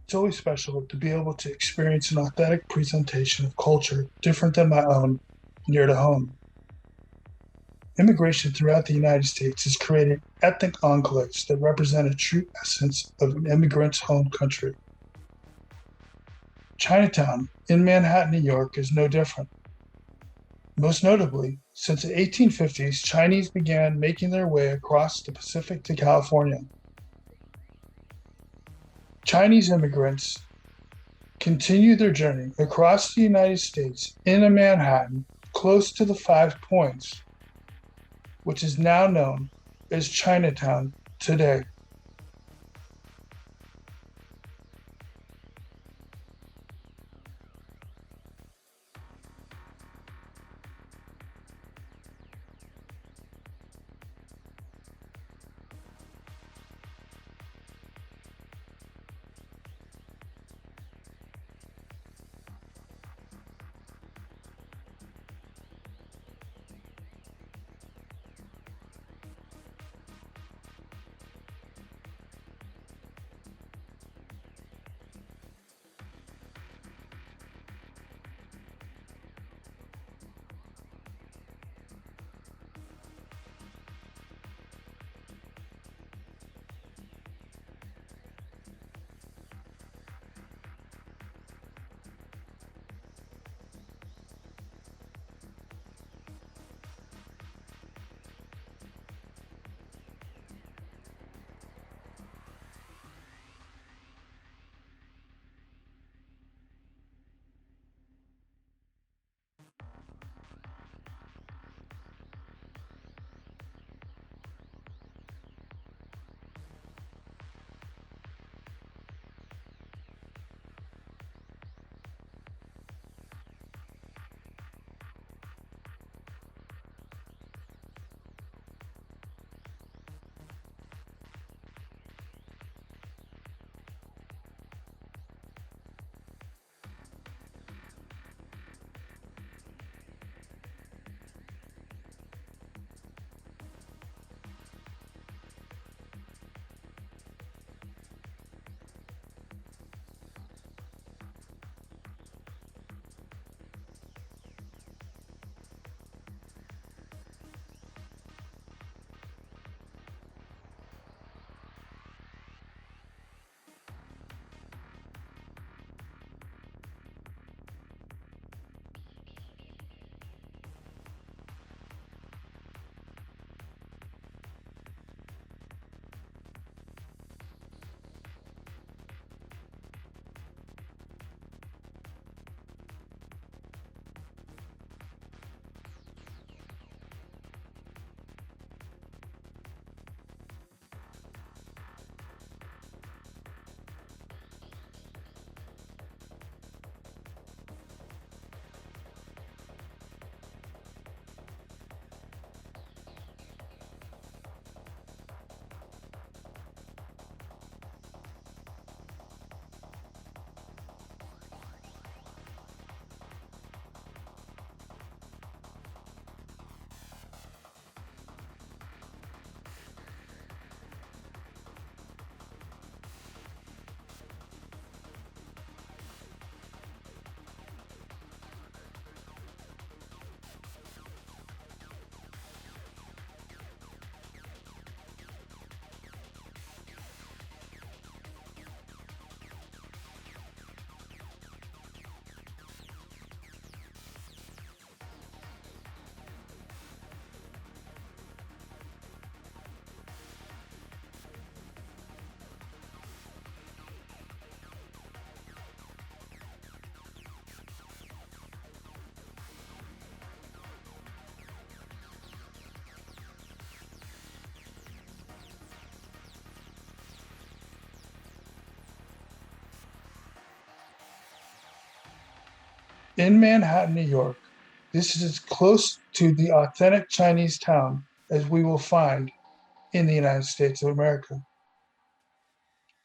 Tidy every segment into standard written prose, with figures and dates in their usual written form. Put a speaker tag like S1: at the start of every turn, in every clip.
S1: It's always special to be able to experience an authentic presentation of culture different than my own near to home. Immigration throughout the United States has created ethnic enclaves that represent a true essence of an immigrant's home country. Chinatown in Manhattan, New York is no different. Most notably, since the 1850s, Chinese began making their way across the Pacific to California. Chinese immigrants continued their journey across the United States into Manhattan, close to the Five Points, which is now known as Chinatown today. In Manhattan, New York, this is as close to the authentic Chinese town as we will find in the United States of America.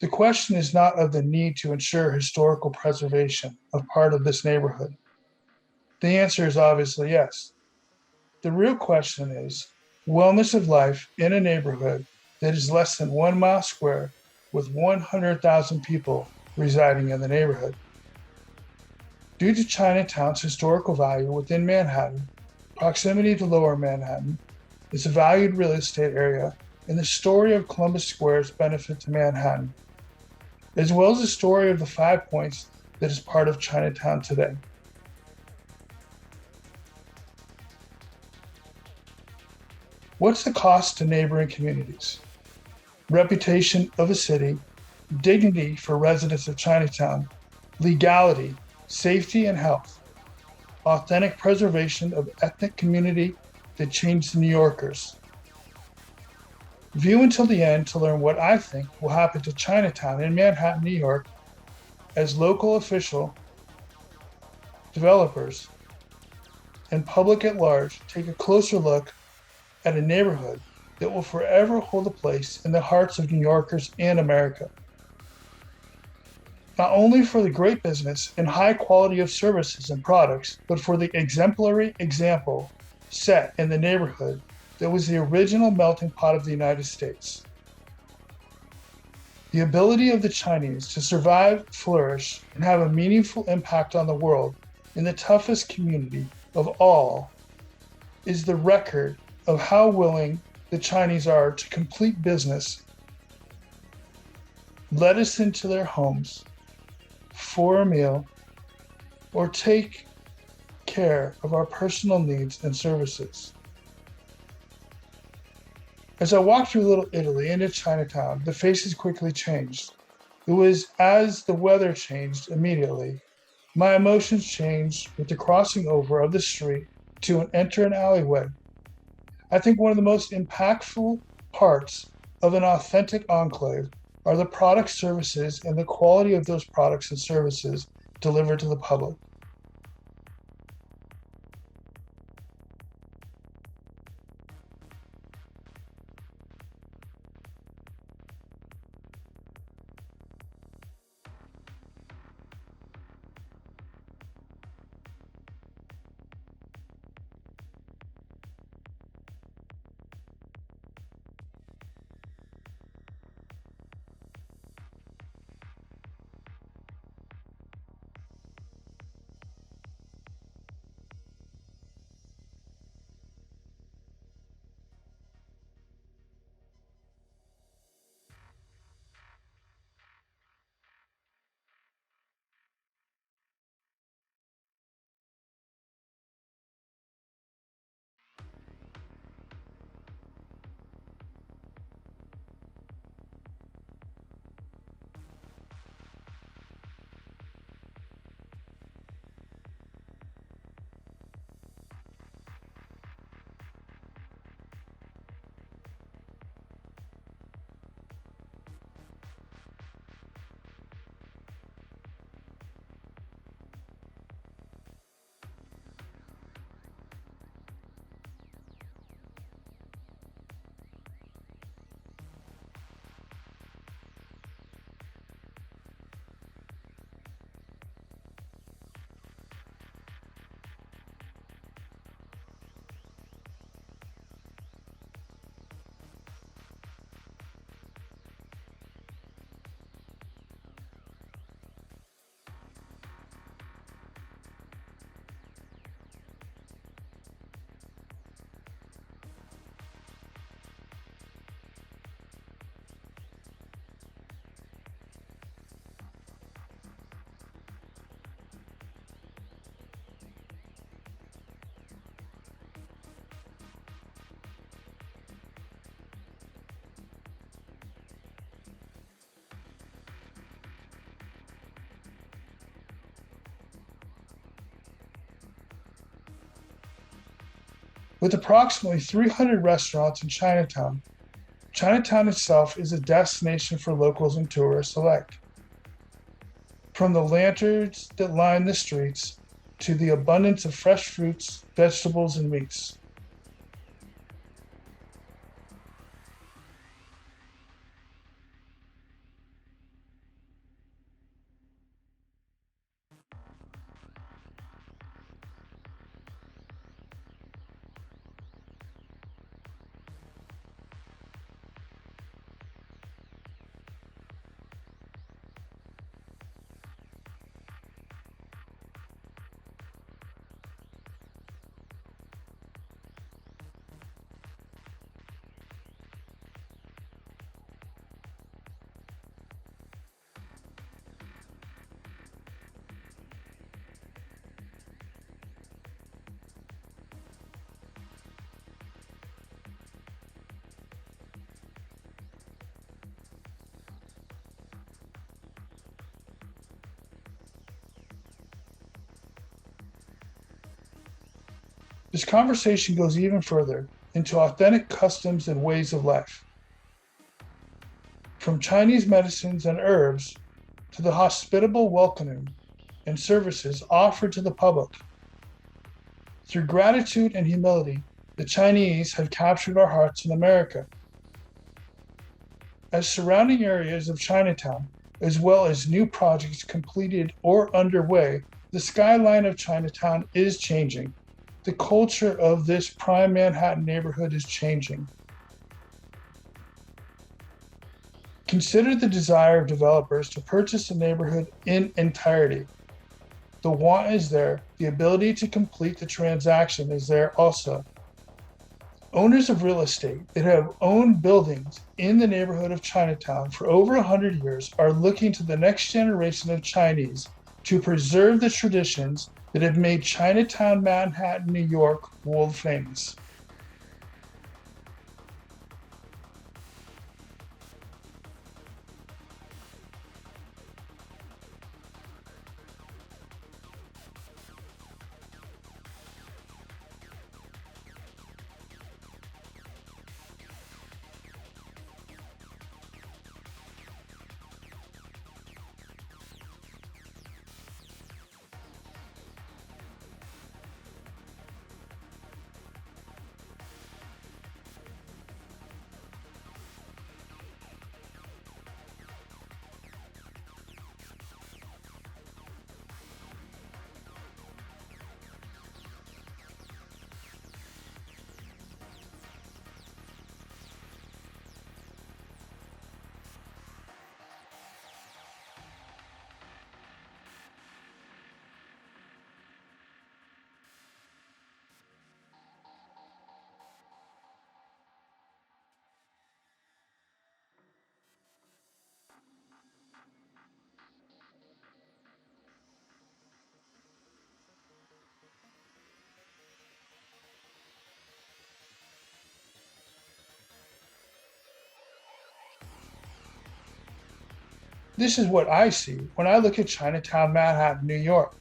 S1: The question is not of the need to ensure historical preservation of part of this neighborhood. The answer is obviously yes. The real question is wellness of life in a neighborhood that is less than 1 mile square with 100,000 people residing in the neighborhood. Due to Chinatown's historical value within Manhattan, proximity to Lower Manhattan is a valued real estate area, and the story of Columbus Square's benefit to Manhattan, as well as the story of the 5 Points that is part of Chinatown today. What's the cost to neighboring communities? Reputation of a city, dignity for residents of Chinatown, legality, safety and health, authentic preservation of ethnic community that changed New Yorkers. View until the end to learn what I think will happen to Chinatown in Manhattan, New York, as local official, developers, and public at large take a closer look at a neighborhood that will forever hold a place in the hearts of New Yorkers and America. Not only for the great business and high quality of services and products, but for the exemplary example set in the neighborhood that was the original melting pot of the United States. The ability of the Chinese to survive, flourish, and have a meaningful impact on the world in the toughest community of all is the record of how willing the Chinese are to complete business, let us into their homes for a meal, or take care of our personal needs and services. As I walked through Little Italy into Chinatown, the faces quickly changed. It was as the weather changed immediately. My emotions changed with the crossing over of the street to enter an alleyway. I think one of the most impactful parts of an authentic enclave are the products, services, and the quality of those products and services delivered to the public. With approximately 300 restaurants in Chinatown, Chinatown itself is a destination for locals and tourists alike. From the lanterns that line the streets to the abundance of fresh fruits, vegetables, and meats. This conversation goes even further into authentic customs and ways of life. From Chinese medicines and herbs to the hospitable welcoming and services offered to the public. Through gratitude and humility, the Chinese have captured our hearts in America. As surrounding areas of Chinatown, as well as new projects completed or underway, the skyline of Chinatown is changing. The culture of this prime Manhattan neighborhood is changing. Consider the desire of developers to purchase the neighborhood in entirety. The want is there, the ability to complete the transaction is there also. Owners of real estate that have owned buildings in the neighborhood of Chinatown for over 100 years are looking to the next generation of Chinese to preserve the traditions that have made Chinatown Manhattan, New York, world famous. This is what I see when I look at Chinatown, Manhattan, New York.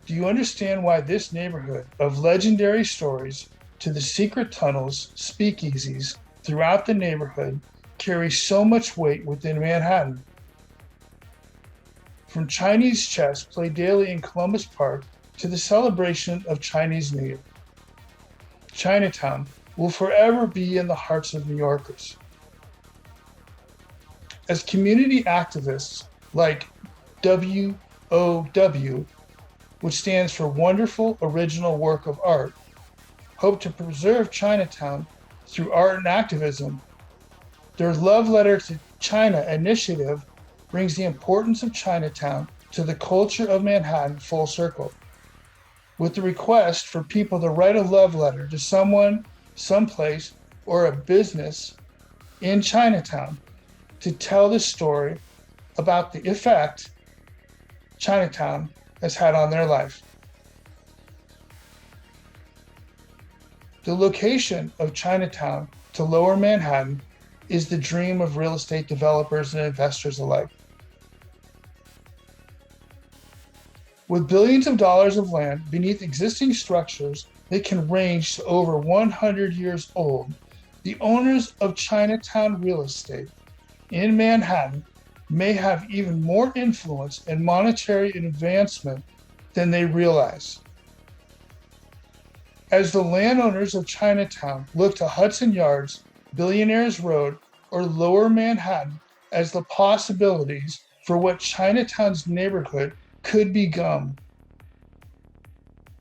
S1: Do you understand why this neighborhood of legendary stories to the secret tunnels, speakeasies throughout the neighborhood carries so much weight within Manhattan? From Chinese chess played daily in Columbus Park to the celebration of Chinese New Year, Chinatown will forever be in the hearts of New Yorkers. As community activists like WOW, which stands for Wonderful Original Work of Art, hope to preserve Chinatown through art and activism, their Love Letter to China initiative brings the importance of Chinatown to the culture of Manhattan full circle, with the request for people to write a love letter to someone, someplace, or a business in Chinatown to tell the story about the effect Chinatown has had on their life. The location of Chinatown to Lower Manhattan is the dream of real estate developers and investors alike. With billions of dollars of land beneath existing structures that can range to over 100 years old, the owners of Chinatown real estate in Manhattan may have even more influence and monetary advancement than they realize. As the landowners of Chinatown look to Hudson Yards, Billionaires Road, or Lower Manhattan as the possibilities for what Chinatown's neighborhood could become,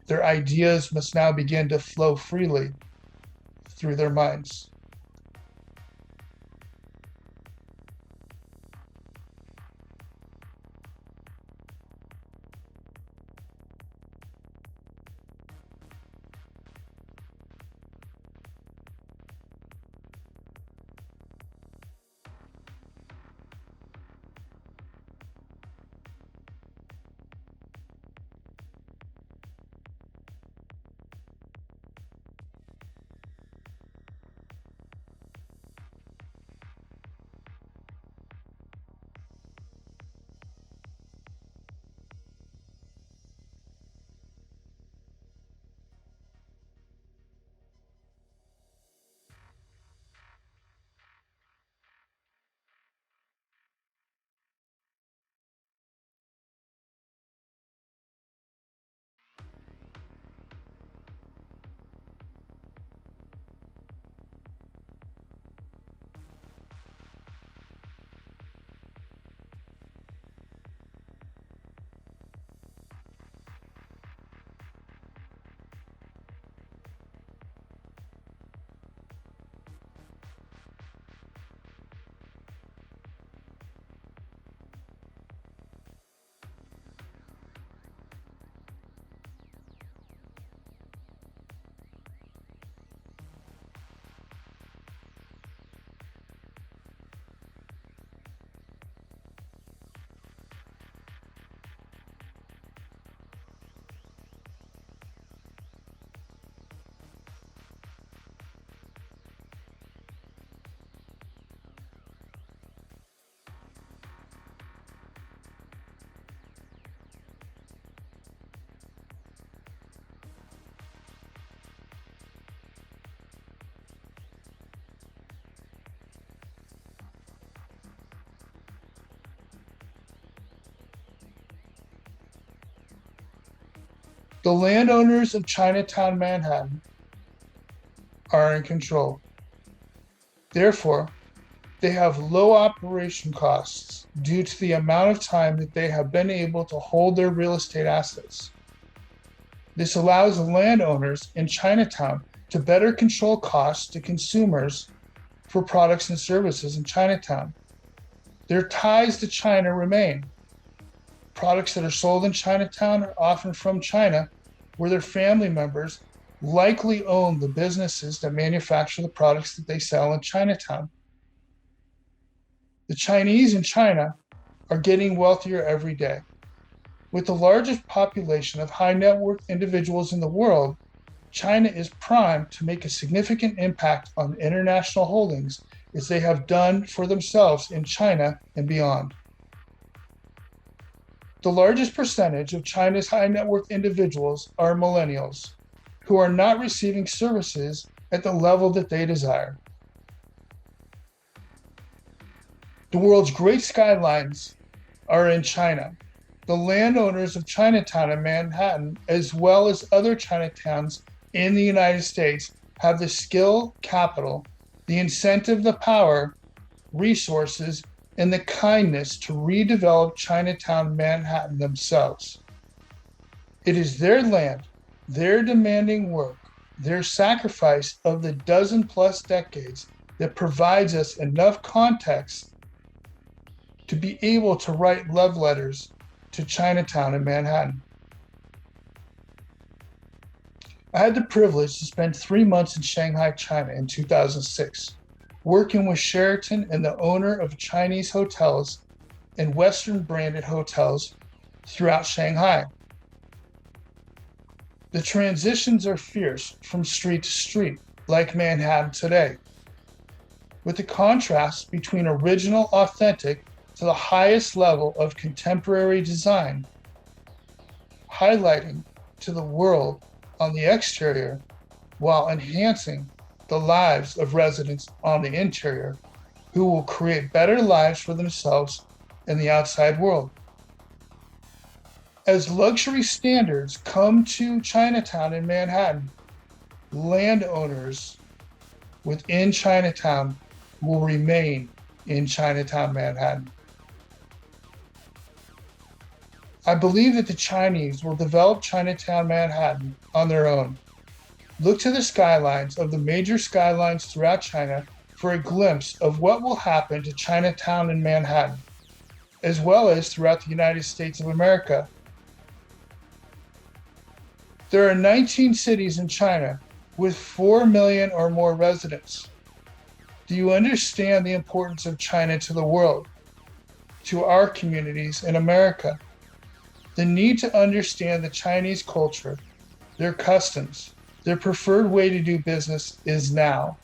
S1: their ideas must now begin to flow freely through their minds. The landowners of Chinatown Manhattan are in control. Therefore, they have low operation costs due to the amount of time that they have been able to hold their real estate assets. This allows the landowners in Chinatown to better control costs to consumers for products and services in Chinatown. Their ties to China remain. Products that are sold in Chinatown are often from China, where their family members likely own the businesses that manufacture the products that they sell in Chinatown. The Chinese in China are getting wealthier every day. With the largest population of high net worth individuals in the world, China is primed to make a significant impact on international holdings as they have done for themselves in China and beyond. The largest percentage of China's high net worth individuals are millennials, who are not receiving services at the level that they desire. The world's great skylines are in China. The landowners of Chinatown and Manhattan, as well as other Chinatowns in the United States, have the skill, capital, the incentive, the power, resources, and the kindness to redevelop Chinatown Manhattan themselves. It is their land, their demanding work, their sacrifice of the dozen-plus decades that provides us enough context to be able to write love letters to Chinatown and Manhattan. I had the privilege to spend 3 months in Shanghai, China in 2006, working with Sheraton and the owner of Chinese hotels and Western branded hotels throughout Shanghai. The transitions are fierce from street to street, like Manhattan today, with the contrast between original, authentic, to the highest level of contemporary design, highlighting to the world on the exterior while enhancing the lives of residents on the interior, who will create better lives for themselves and the outside world. As luxury standards come to Chinatown and Manhattan, landowners within Chinatown will remain in Chinatown, Manhattan. I believe that the Chinese will develop Chinatown, Manhattan on their own. Look to the skylines of the major skylines throughout China for a glimpse of what will happen to Chinatown and Manhattan, as well as throughout the United States of America. There are 19 cities in China with 4 million or more residents. Do you understand the importance of China to the world, to our communities in America? The need to understand the Chinese culture, their customs, their preferred way to do business is now.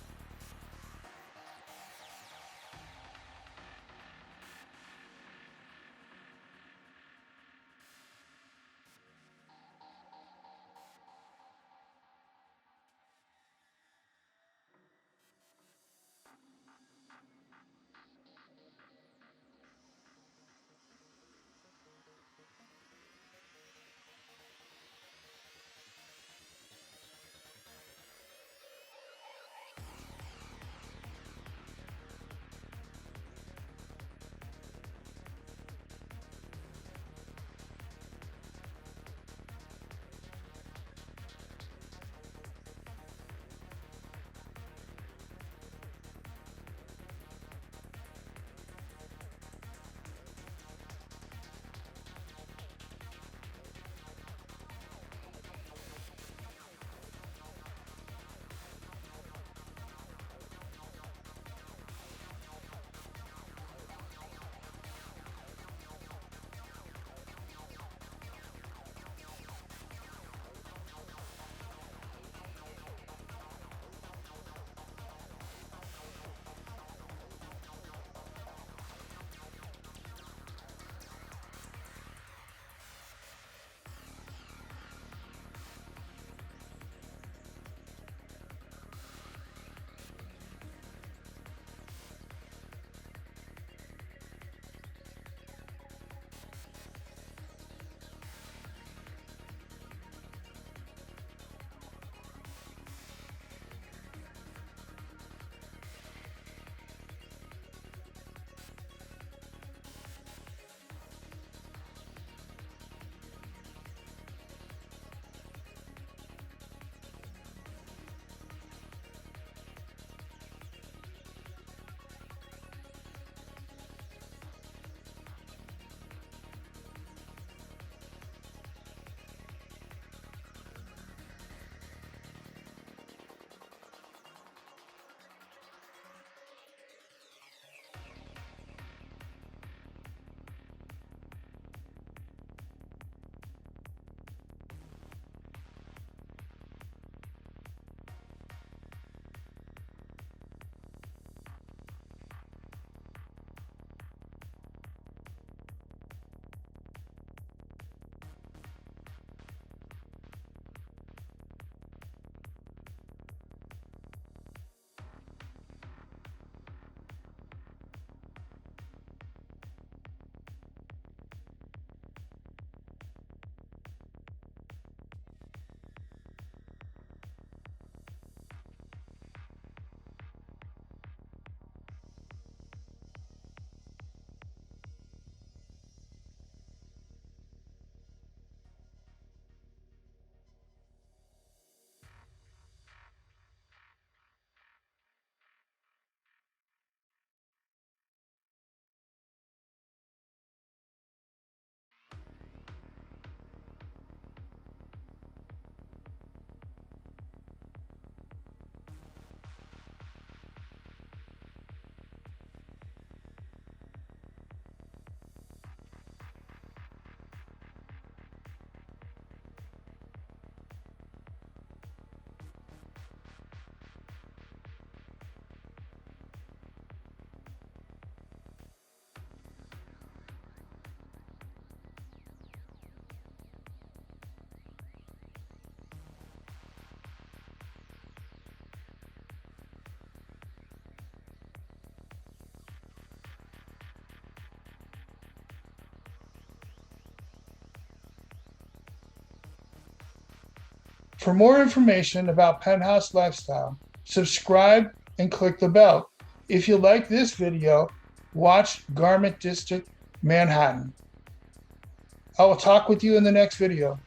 S1: For more information about Penthouse Lifestyle, subscribe and click the bell. If you like this video, watch Garment District Manhattan. I will talk with you in the next video.